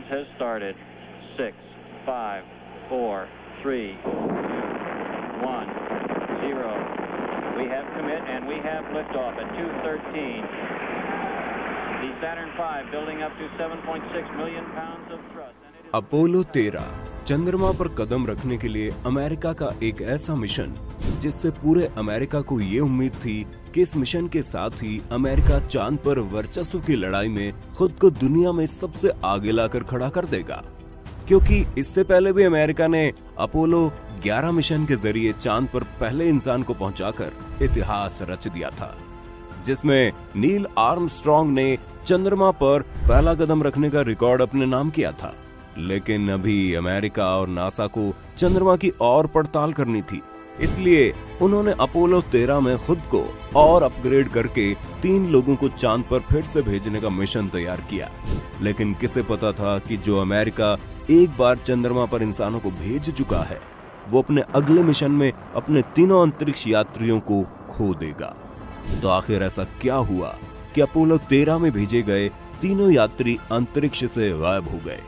has started. 6, 5, 4, 3, 1, 0. We have commit and we have liftoff at 2:13. The Saturn V building up to 7.6 million pounds of thrust. Apollo 13 चंद्रमा पर कदम रखने के लिए America का एक ऐसा मिशन जिससे पूरे अमेरिका को ये उम्मीद थी कि इस मिशन के साथ ही अमेरिका चांद पर वर्चस्व की लड़ाई में खुद को दुनिया में सबसे आगे लाकर खड़ा कर देगा। क्योंकि इससे पहले भी अमेरिका ने अपोलो 11 मिशन के जरिए चांद पर पहले इंसान को पहुंचाकर इतिहास रच दिया था, जिसमें नील आर्मस्ट्रॉन्ग ने चंद्रमा पर पहला कदम रखने का रिकॉर्ड अपने नाम किया था। लेकिन अभी अमेरिका और नासा को चंद्रमा की और पड़ताल करनी थी, इसलिए उन्होंने अपोलो 13 में खुद को और अपग्रेड करके 3 लोगों को चांद पर फिर से भेजने का मिशन तैयार किया। लेकिन किसे पता था कि जो अमेरिका एक बार चंद्रमा पर इंसानों को भेज चुका है, वो अपने अगले मिशन में अपने तीनों अंतरिक्ष यात्रियों को खो देगा। तो आखिर ऐसा क्या हुआ कि अपोलो 13 में भेजे गए तीनों यात्री अंतरिक्ष से गायब हो गए,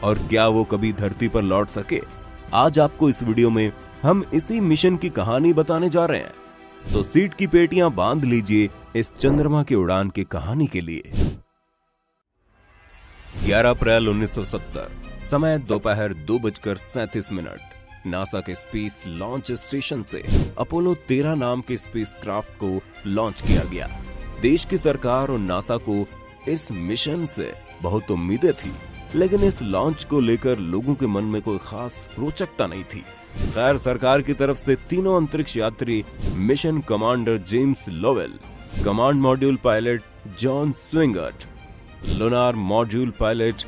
और क्या वो कभी धरती पर लौट सके? आज आपको इस वीडियो में हम इसी मिशन की कहानी बताने जा रहे हैं, तो सीट की पेटियां बांध लीजिए इस चंद्रमा की उड़ान की कहानी के लिए। 11 अप्रैल 1970, समय दोपहर 2:37। नासा के स्पेस लॉन्च स्टेशन से अपोलो 13 नाम के स्पेसक्राफ्ट को लॉन्च किया गया। देश की सरकार और नासा को इस मिशन से बहुत उम्मीदें थी, लेकिन इस लॉन्च को लेकर लोगों के मन में कोई खास रोचकता नहीं थी। खैर, सरकार की तरफ से तीनों अंतरिक्ष यात्री mission commander James Lovell, command module pilot John Swigert, lunar module pilot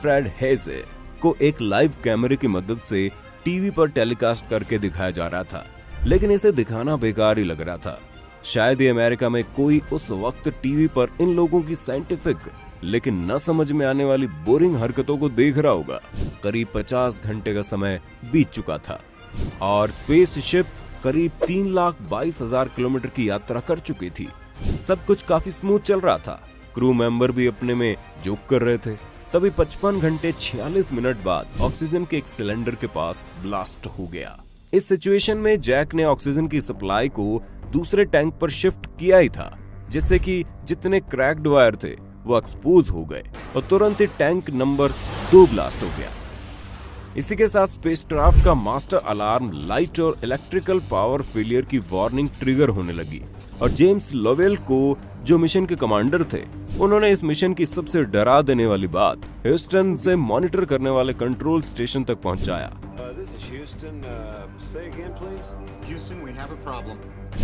Fred Haise को एक लाइव कैमरे की मदद से टीवी पर टेलीकास्ट करके दिखाया जा रहा था। लेकिन इसे दिखाना बेकार ही लग रहा था। शायद ही अमेरिका में कोई उस वक्त टीवी पर इन लोगों की साइंटिफिक लेकिन न समझ में आने वाली बोरिंग हरकतों को देख रहा होगा। करीब 50 घंटे का समय बीत चुका था और स्पेसशिप करीब 3,22,000 किलोमीटर की यात्रा कर चुकी थी। सब कुछ काफी स्मूथ चल रहा था। क्रू मेंबर भी अपने में जोक कर रहे थे। तभी 55 घंटे 46 मिनट बाद ऑक्सीजन के एक सिलेंडर के पास ब्लास्ट हो गया। इस सिचुएशन में जैक ने ऑक्सीजन की सप्लाई को दूसरे टैंक पर शिफ्ट किया ही था, जिससे कि जितने क्रैक्ड वायर थे वो एक्सपोज हो गए और तुरंत ही टैंक नंबर 2 ब्लास्ट हो गया। इसी के साथ स्पेसक्राफ्ट का मास्टर अलार्म लाइट और इलेक्ट्रिकल पावर फेलियर की वार्निंग ट्रिगर होने लगी और जेम्स लोवेल को, जो मिशन के कमांडर थे, उन्होंने इस मिशन की सबसे डरा देने वाली बात ह्यूस्टन से मॉनिटर करने वाले कंट्रोल स्टेशन तक पहुंचाया।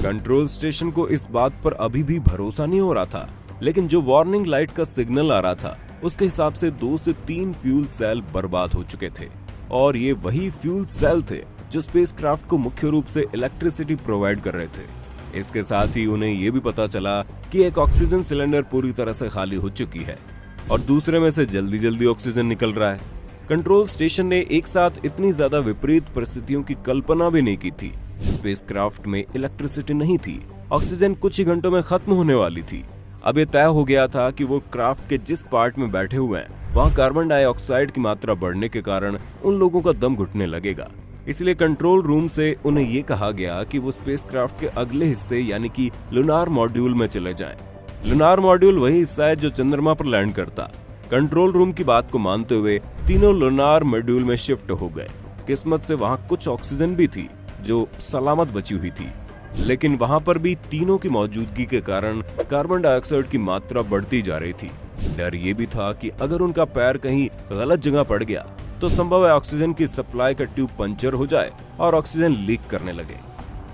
कंट्रोल स्टेशन को इस बात पर अभी भी भरोसा नहीं हो रहा था, लेकिन जो वार्निंग लाइट का सिग्नल आ रहा था उसके हिसाब से 2 से 3 फ्यूल सेल बर्बाद हो चुके थे, और ये वही फ्यूल सेल थे जो स्पेसक्राफ्ट को मुख्य रूप से इलेक्ट्रिसिटी प्रोवाइड कर रहे थे। इसके साथ ही उन्हें ये भी पता चला कि एक ऑक्सीजन सिलेंडर पूरी तरह से खाली हो चुकी है और दूसरे में से जल्दी जल्दी ऑक्सीजन निकल रहा है। कंट्रोल स्टेशन ने एक साथ इतनी ज्यादा विपरीत परिस्थितियों की कल्पना भी नहीं की थी। स्पेसक्राफ्ट में इलेक्ट्रिसिटी नहीं थी, ऑक्सीजन कुछ ही घंटों में खत्म होने वाली थी। अब ये तय हो गया था कि वो क्राफ्ट के जिस पार्ट में बैठे हुए हैं वहाँ कार्बन डाइऑक्साइड की मात्रा बढ़ने के कारण उन लोगों का दम घुटने लगेगा। इसलिए कंट्रोल रूम से उन्हें ये कहा गया कि वो स्पेसक्राफ्ट के अगले हिस्से यानी कि लूनार मॉड्यूल में चले जाएं। लूनार मॉड्यूल वही हिस्सा है जो चंद्रमा पर लैंड करता। कंट्रोल रूम की बात को मानते हुए तीनों लूनार मॉड्यूल में शिफ्ट हो गए। किस्मत से वहाँ कुछ ऑक्सीजन भी थी जो सलामत बची हुई थी, लेकिन वहां पर भी तीनों की मौजूदगी के कारण कार्बन डाइऑक्साइड की मात्रा बढ़ती जा रही थी। डर ये भी था कि अगर उनका पैर कहीं गलत जगह पड़ गया तो संभव है ऑक्सीजन की सप्लाई का ट्यूब पंचर हो जाए और ऑक्सीजन लीक करने लगे।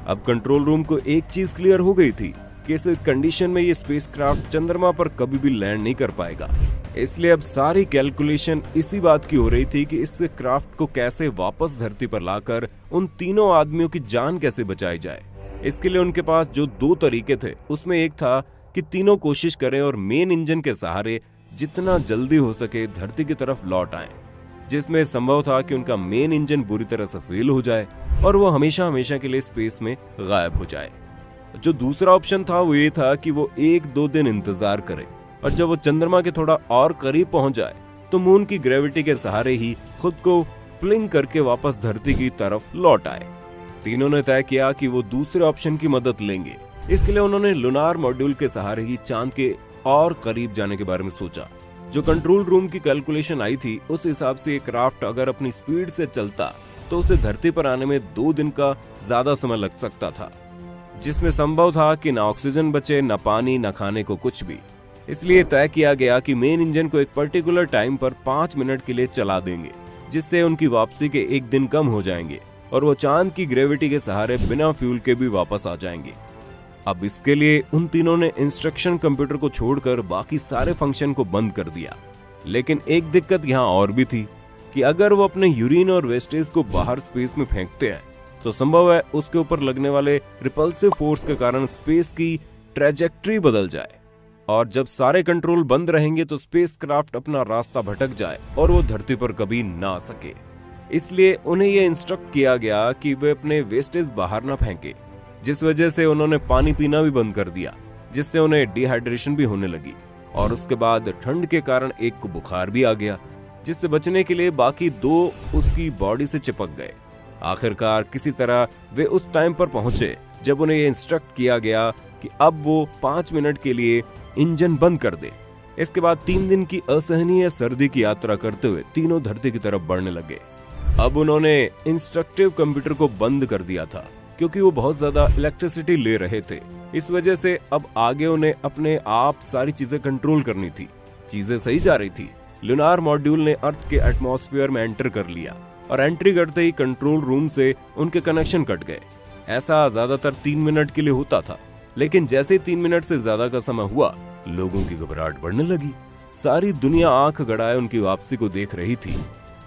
अब कंट्रोल रूम को एक चीज क्लियर हो गई थी कि इस कंडीशन में ये स्पेसक्राफ्ट चंद्रमा पर कभी भी लैंड नहीं कर पाएगा। इसलिए अब सारी कैलकुलेशन इसी बात की हो रही थी कि इस क्राफ्ट को कैसे वापस धरती पर लाकर उन तीनों आदमियों की जान कैसे बचाई जाए। इसके लिए उनके पास जो 2 तरीके थे, उसमें एक था कि तीनों कोशिश करें और मेन इंजन के सहारे जितना जल्दी हो सके धरती की तरफ लौट आएं, जिसमें संभव था कि उनका मेन इंजन बुरी तरह से फेल हो जाए और वो हमेशा हमेशा के लिए स्पेस में गायब हो जाए। जो दूसरा ऑप्शन था वो ये था कि वो 1-2 दिन इंतजार करे और जब वो चंद्रमा के थोड़ा और करीब पहुंच जाए तो मून की ग्रेविटी के सहारे ही खुद को फ्लिंग करके वापस धरती की तरफ लौट आए। तीनों ने तय किया कि वो दूसरे ऑप्शन की मदद लेंगे। इसके लिए उन्होंने लूनार मॉड्यूल के सहारे ही चांद के और करीब जाने के बारे में सोचा। जो कंट्रोल रूम की कैलकुलेशन आई थी उस हिसाब से ये क्राफ्ट अगर अपनी स्पीड से चलता तो उसे धरती पर आने में 2 दिन का ज्यादा समय लग सकता था, जिसमें संभव था कि न ऑक्सीजन बचे, न पानी, न खाने को कुछ भी। इसलिए तय किया गया कि मेन इंजन को एक पर्टिकुलर टाइम पर 5 मिनट के लिए चला देंगे, जिससे उनकी वापसी के 1 दिन कम हो जाएंगे और वो चांद की ग्रेविटी के सहारे बिना फ्यूल के भी वापस आ जाएंगे। अब इसके लिए उन तीनों ने इंस्ट्रक्शन कंप्यूटर को छोड़कर बाकी सारे फंक्शन को बंद कर दिया। लेकिन एक दिक्कत यहाँ और भी थी कि अगर वो अपने यूरिन और वेस्टेज को बाहर स्पेस में फेंकते हैं तो संभव है उसके ऊपर लगने वाले रिपल्सिव फोर्स के कारण स्पेस की ट्रैजेक्टरी बदल जाए, और जब सारे कंट्रोल बंद रहेंगे तो स्पेसक्राफ्ट अपना रास्ता भटक जाए और वो धरती पर कभी ना आ सके। इसलिए उन्हें यह इंस्ट्रक्ट किया गया कि वे अपने वेस्टेज बाहर ना फेंके, जिस वजह से उन्होंने पानी पीना भी बंद कर दिया, जिससे उन्हें डिहाइड्रेशन भी होने लगी। और उसके बाद ठंड के कारण एक को बुखार भी आ गया, जिससे बचने के लिए बाकी 2 उसकी बॉडी से चिपक गए। आखिरकार किसी तरह वे उस टाइम पर पहुंचे जब उन्हें यह इंस्ट्रक्ट किया गया कि अब वो 5 मिनट के लिए इंजन बंद कर दे। इसके बाद 3 दिन की असहनीय सर्दी की यात्रा करते हुए तीनों धरती की तरफ बढ़ने लगे। अब उन्होंने इंस्ट्रक्टिव कंप्यूटर को बंद कर दिया था क्योंकि वो बहुत ज्यादा इलेक्ट्रिसिटी ले रहे थे। इस वजह से अब आगे उन्हें अपने आप सारी चीजें कंट्रोल करनी थी। चीजें सही जा रही थी। लूनार मॉड्यूल ने अर्थ के एटमॉस्फेयर में एंटर कर लिया और एंट्री करते ही कंट्रोल रूम से उनके कनेक्शन कट गए। ऐसा ज्यादातर 3 मिनट के लिए होता था, लेकिन जैसे 3 मिनट से ज्यादा का समय हुआ, लोगों की घबराहट बढ़ने लगी। सारी दुनिया आंख गड़ाए उनकी वापसी को देख रही थी।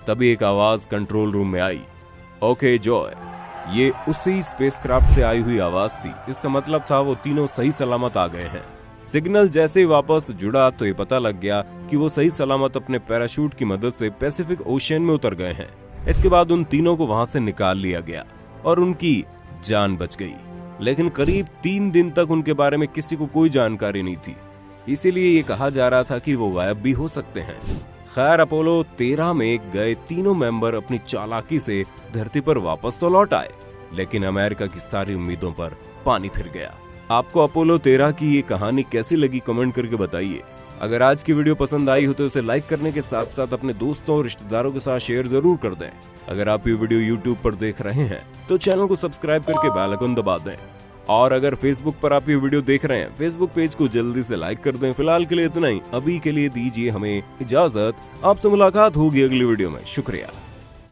तभी एक आवाज कंट्रोल रूम में आई, ओके जॉय। ये उसी स्पेसक्राफ्ट से आई हुई आवाज थी। इसका मतलब था वो तीनों सही सलामत आ गए हैं। सिग्नल जैसे ही वापस जुड़ा तो ये पता लग गया कि वो सही सलामत अपने पैराशूट की मदद से पैसिफिक ओशियन में उतर गए हैं। इसके बाद उन तीनों को वहां से निकाल लिया गया और उनकी जान बच गई। लेकिन करीब 3 दिन तक उनके बारे में किसी को कोई जानकारी नहीं थी, इसीलिए ये कहा जा रहा था कि वो गायब भी हो सकते हैं। खैर, अपोलो 13 में गए तीनों मेंबर अपनी चालाकी से धरती पर वापस तो लौट आए, लेकिन अमेरिका की सारी उम्मीदों पर पानी फिर गया। आपको अपोलो 13 की ये कहानी कैसी लगी कमेंट करके बताइए। अगर आज की वीडियो पसंद आई हो तो इसे लाइक करने के साथ साथ अपने दोस्तों और रिश्तेदारों के साथ शेयर जरूर कर दें। अगर आप ये वीडियो YouTube पर देख रहे हैं तो चैनल को सब्सक्राइब करके बेल आइकन दबा दें। और अगर Facebook पर आप ये वीडियो देख रहे हैं, Facebook पेज को जल्दी से लाइक कर दें। फिलहाल के लिए इतना ही। अभी के लिए दीजिए हमें इजाजत। आपसे मुलाकात होगी अगली वीडियो में। शुक्रिया।